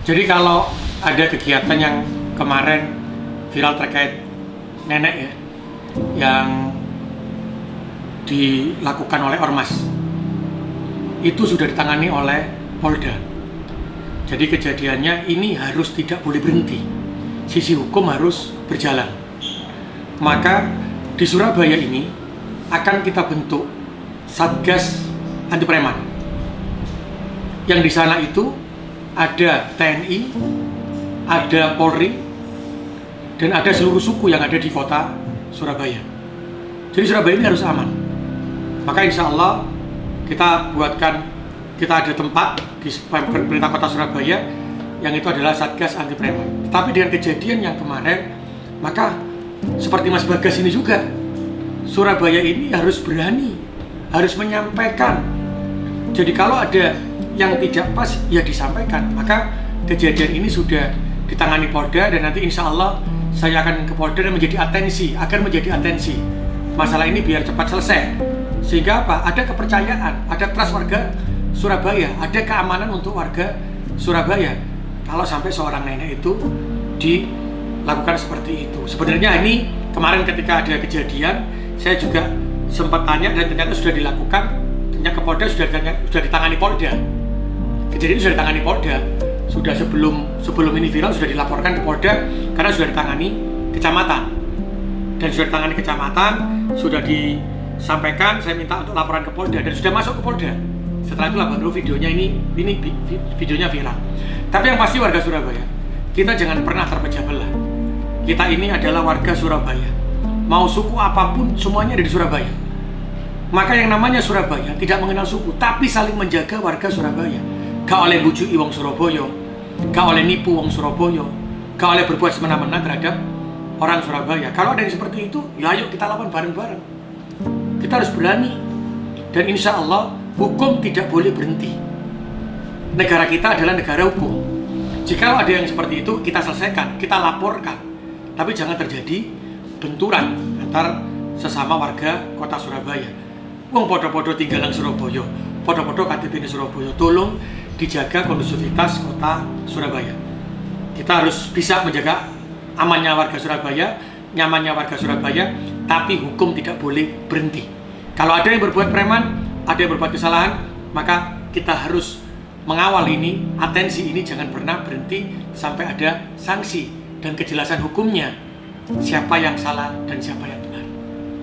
Jadi kalau ada kegiatan yang kemarin viral terkait nenek ya, yang dilakukan oleh ormas, itu sudah ditangani oleh Polda. Jadi kejadiannya ini harus tidak boleh berhenti, sisi hukum harus berjalan. Maka di Surabaya ini akan kita bentuk Satgas Anti Preman. Yang di sana itu ada TNI, ada Polri, dan ada seluruh suku yang ada di kota Surabaya. Jadi Surabaya ini harus aman. Maka insya Allah kita ada tempat di pemerintah kota Surabaya yang itu adalah Satgas Anti Preman. Tapi dengan kejadian yang kemarin, maka seperti Mas Bagas ini juga, Surabaya ini harus berani, harus menyampaikan. Jadi kalau ada yang tidak pas, ya disampaikan. Maka kejadian ini sudah ditangani Polda, dan nanti insya Allah saya akan ke Polda dan menjadi atensi, agar menjadi atensi masalah ini biar cepat selesai. Sehingga apa? Ada kepercayaan, ada trust warga Surabaya, ada keamanan untuk warga Surabaya. Kalau sampai seorang nenek itu dilakukan seperti itu. Sebenarnya ini kemarin ketika ada kejadian, saya juga sempat tanya dan ternyata sudah dilakukan. Ternyata ke Polda sudah ditangani Polda. Kejadian itu sudah ditangani Polda. Sudah sebelum ini viral sudah dilaporkan ke Polda karena sudah ditangani kecamatan. Dan sudah ditangani kecamatan, sudah disampaikan, saya minta untuk laporan ke Polda dan sudah masuk ke Polda. Setelah itulah baru videonya ini videonya viral. Tapi yang pasti warga Surabaya, kita jangan pernah terpecah belah. Kita ini adalah warga Surabaya. Mau suku apapun semuanya ada di Surabaya. Maka yang namanya Surabaya tidak mengenal suku, tapi saling menjaga warga Surabaya. Gak oleh bujuki wong Surabaya, gak oleh nipu wong Surabaya, gak oleh berbuat semena-mena terhadap orang Surabaya. Kalau ada yang seperti itu, ya ayo kita lawan bareng-bareng. Kita harus berani. Dan insya Allah hukum tidak boleh berhenti. Negara kita adalah negara hukum. Jika ada yang seperti itu, kita selesaikan, kita laporkan. Tapi jangan terjadi benturan antar sesama warga kota Surabaya. Wong podo-podo tinggal nang Surabaya, podo-podo KTP di Surabaya. Tolong dijaga kondusivitas kota Surabaya. Kita harus bisa menjaga amannya warga Surabaya, nyamannya warga Surabaya, tapi hukum tidak boleh berhenti. Kalau ada yang berbuat preman, ada yang berbuat kesalahan, maka kita harus mengawal ini, atensi ini jangan pernah berhenti sampai ada sanksi dan kejelasan hukumnya, siapa yang salah dan siapa yang benar.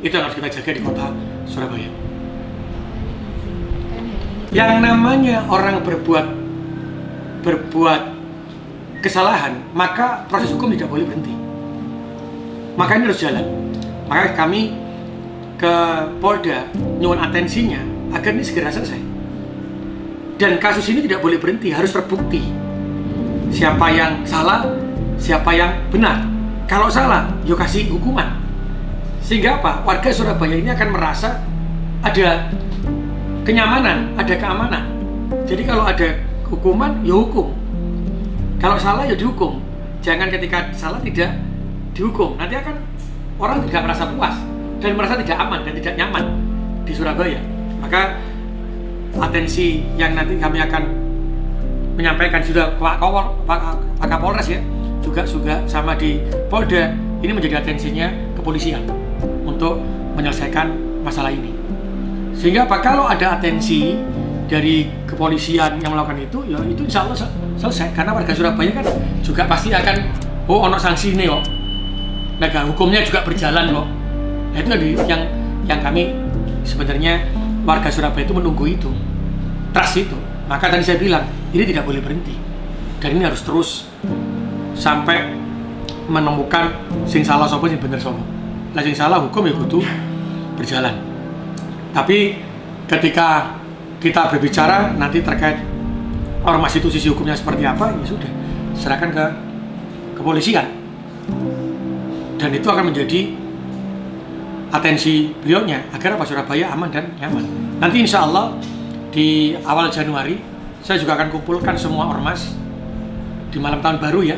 Itu yang harus kita jaga di kota Surabaya. Yang namanya orang berbuat kesalahan, maka proses hukum tidak boleh berhenti. Maka ini harus jalan. Maka kami ke Polda nyuwun atensinya agar ini segera selesai. Dan kasus ini tidak boleh berhenti, harus terbukti siapa yang salah, siapa yang benar. Kalau salah, yuk kasih hukuman. Sehingga apa? Warga Surabaya ini akan merasa ada kenyamanan, ada keamanan. Jadi kalau ada hukuman, ya hukum. Kalau salah, ya dihukum. Jangan ketika salah tidak dihukum. Nanti akan orang tidak merasa puas dan merasa tidak aman dan tidak nyaman di Surabaya. Maka atensi yang nanti kami akan menyampaikan sudah Pak Kapolres ya, juga sama di Polda, ini menjadi atensinya kepolisian untuk menyelesaikan masalah ini. Sehingga apa, kalau ada atensi dari kepolisian yang melakukan itu, ya itu insya Allah selesai. Karena warga Surabaya kan juga pasti akan, oh ono sanksi ini kok, negara hukumnya juga berjalan kok. Nah itu yang kami sebenarnya warga Surabaya itu menunggu itu, trust itu. Maka tadi saya bilang ini tidak boleh berhenti dan ini harus terus sampai menemukan sing salah sopo sing bener sopo. Lah sing salah hukum ya kudu berjalan. Tapi ketika kita berbicara nanti terkait ormas itu sisi hukumnya seperti apa, ya sudah serahkan ke kepolisian. Dan itu akan menjadi atensi beliaunya agar apa, Surabaya aman dan nyaman. Nanti insya Allah di awal Januari saya juga akan kumpulkan semua ormas di malam tahun baru ya.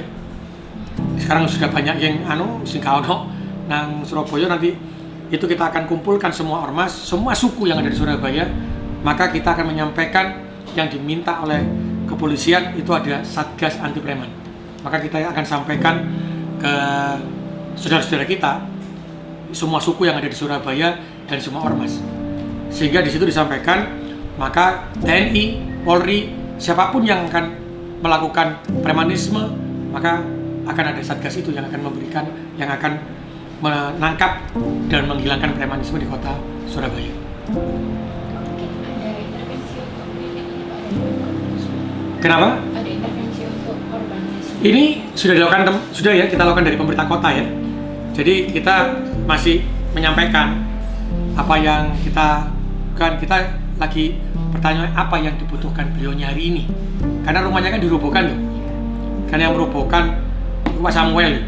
Sekarang sudah banyak yang sing kaono nang Surabaya, nanti itu kita akan kumpulkan semua ormas, semua suku yang ada di Surabaya. Maka kita akan menyampaikan yang diminta oleh kepolisian itu ada Satgas Anti Preman. Maka kita akan sampaikan ke saudara-saudara kita, semua suku yang ada di Surabaya dan semua ormas. Sehingga di situ disampaikan, maka TNI, Polri, siapapun yang akan melakukan premanisme, maka akan ada Satgas itu yang akan memberikan, yang akan menangkap dan menghilangkan premanisme di kota Surabaya. Kenapa? Ada intervensi untuk korban. Ini sudah dilakukan, sudah ya, kita lakukan dari pemerintah kota ya. Jadi kita masih menyampaikan apa yang kita lagi bertanya apa yang dibutuhkan beliaunya hari ini. Karena rumahnya kan dirobohkan loh. Karena yang merobohkan Pak Samuel.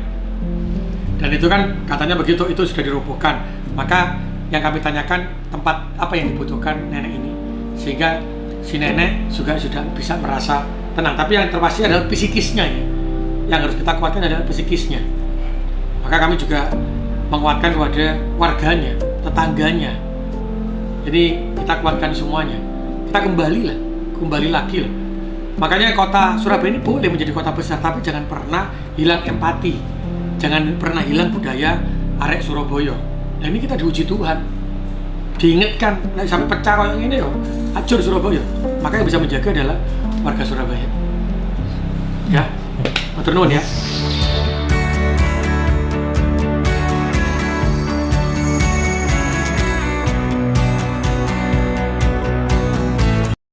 Dan itu kan katanya begitu, itu sudah dirobohkan. Maka yang kami tanyakan tempat apa yang dibutuhkan nenek ini. Sehingga si nenek juga sudah bisa merasa tenang. Tapi yang terpasti adalah psikisnya ya. Yang harus kita kuatkan adalah psikisnya. Maka kami juga menguatkan kepada warganya, tetangganya. Jadi kita kuatkan semuanya. Kita kembali lagi lah. Makanya kota Surabaya ini boleh menjadi kota besar, tapi jangan pernah hilang empati. Jangan pernah hilang budaya arek Surabaya. Nah ini kita diuji Tuhan. Diingatkan, sampai pecah kayak ini yo, hancur Surabaya. Maka yang bisa menjaga adalah warga Surabaya. Ya, matur nuwun ya.